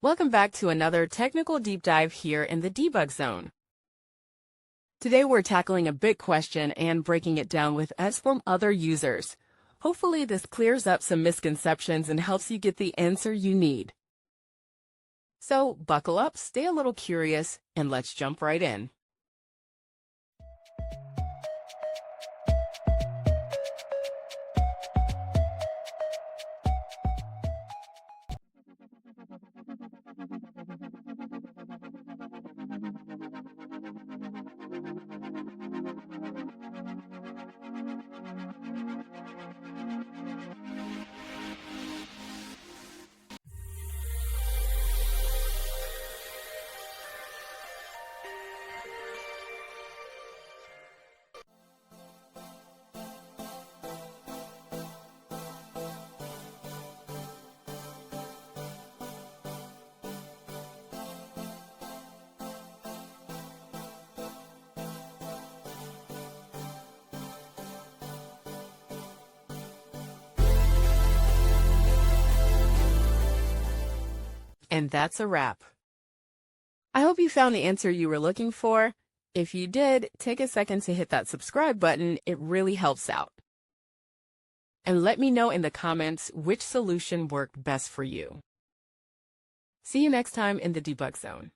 Welcome back to another technical deep dive here in the debug zone. Today we're tackling a big question and breaking it down with us from other users. Hopefully this clears up some misconceptions and helps you get the answer you need. So buckle up, stay a little curious, and let's jump right in. And that's a wrap. I hope you found the answer you were looking for. If you did, take a second to hit that subscribe button. It really helps out. And let me know in the comments which solution worked best for you. See you next time in the debug zone.